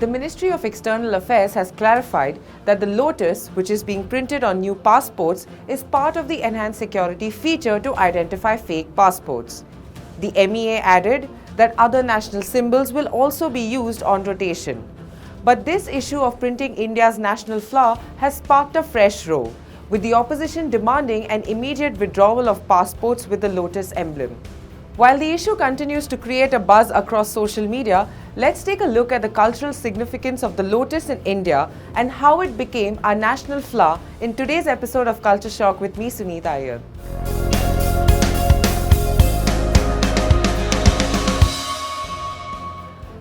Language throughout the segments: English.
the Ministry of External Affairs has clarified that the lotus, which is being printed on new passports, is part of the enhanced security feature to identify fake passports. The MEA added that other national symbols will also be used on rotation. But this issue of printing India's national flower has sparked a fresh row, with the opposition demanding an immediate withdrawal of passports with the lotus emblem. While the issue continues to create a buzz across social media, let's take a look at the cultural significance of the lotus in India and how it became our national flower in today's episode of Culture Shock with me, Sunita Iyer.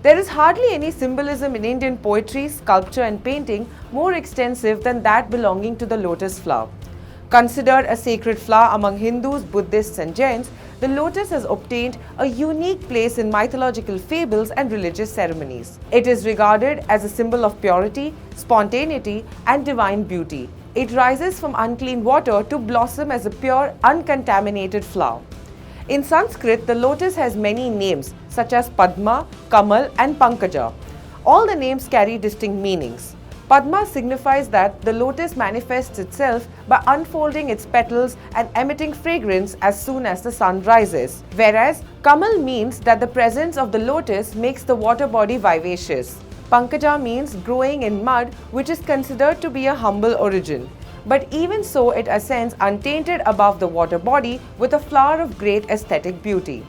There is hardly any symbolism in Indian poetry, sculpture and painting more extensive than that belonging to the lotus flower. Considered a sacred flower among Hindus, Buddhists and Jains, the lotus has obtained a unique place in mythological fables and religious ceremonies. It is regarded as a symbol of purity, spontaneity and divine beauty. It rises from unclean water to blossom as a pure, uncontaminated flower. In Sanskrit, the lotus has many names such as Padma, Kamal and Pankaja. All the names carry distinct meanings. Padma signifies that the lotus manifests itself by unfolding its petals and emitting fragrance as soon as the sun rises, whereas Kamal means that the presence of the lotus makes the water body vivacious. Pankaja means growing in mud, which is considered to be a humble origin. But even so, it ascends untainted above the water body with a flower of great aesthetic beauty.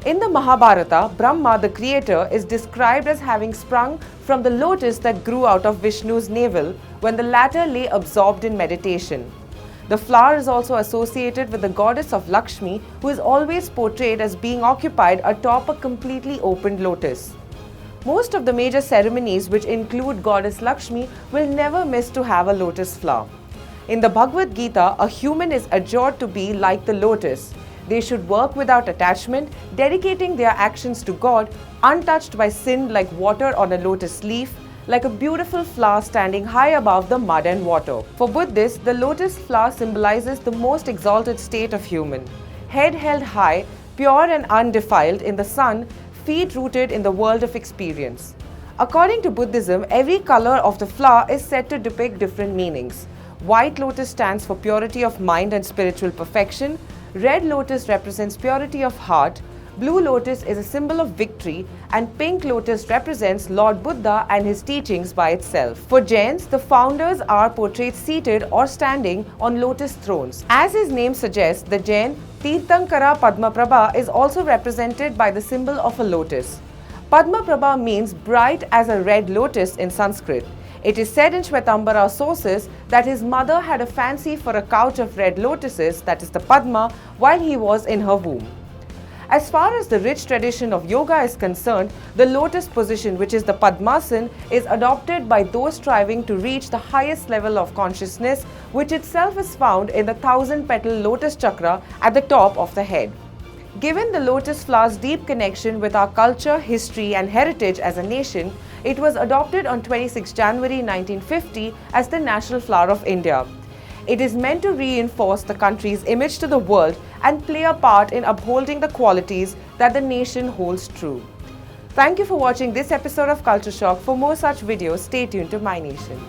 In the Mahabharata, Brahma, the creator, is described as having sprung from the lotus that grew out of Vishnu's navel when the latter lay absorbed in meditation. The flower is also associated with the goddess of Lakshmi, who is always portrayed as being occupied atop a completely opened lotus. Most of the major ceremonies which include goddess Lakshmi will never miss to have a lotus flower. In the Bhagavad Gita, a human is adjured to be like the lotus. They should work without attachment, dedicating their actions to God, untouched by sin like water on a lotus leaf, like a beautiful flower standing high above the mud and water. For Buddhists, the lotus flower symbolizes the most exalted state of human. Head held high, pure and undefiled in the sun, feet rooted in the world of experience. According to Buddhism, every color of the flower is said to depict different meanings. White lotus stands for purity of mind and spiritual perfection. Red lotus represents purity of heart. Blue lotus is a symbol of victory. And pink lotus represents Lord Buddha and his teachings by itself. For Jains, the founders are portrayed seated or standing on lotus thrones. As his name suggests, the Jain Tirthankara Padmaprabha is also represented by the symbol of a lotus. Padmaprabha means bright as a red lotus in Sanskrit. It is said in Shvetambara sources that his mother had a fancy for a couch of red lotuses, that is the Padma, while he was in her womb. As far as the rich tradition of yoga is concerned, the lotus position, which is the Padmasana, is adopted by those striving to reach the highest level of consciousness, which itself is found in the 1000-petal lotus chakra at the top of the head. Given the lotus flower's deep connection with our culture, history and heritage as a nation, it was adopted on 26 January 1950 as the national flower of India. It is meant to reinforce the country's image to the world and play a part in upholding the qualities that the nation holds true. Thank you for watching this episode of Culture Shock. For more such videos, stay tuned to MyNation.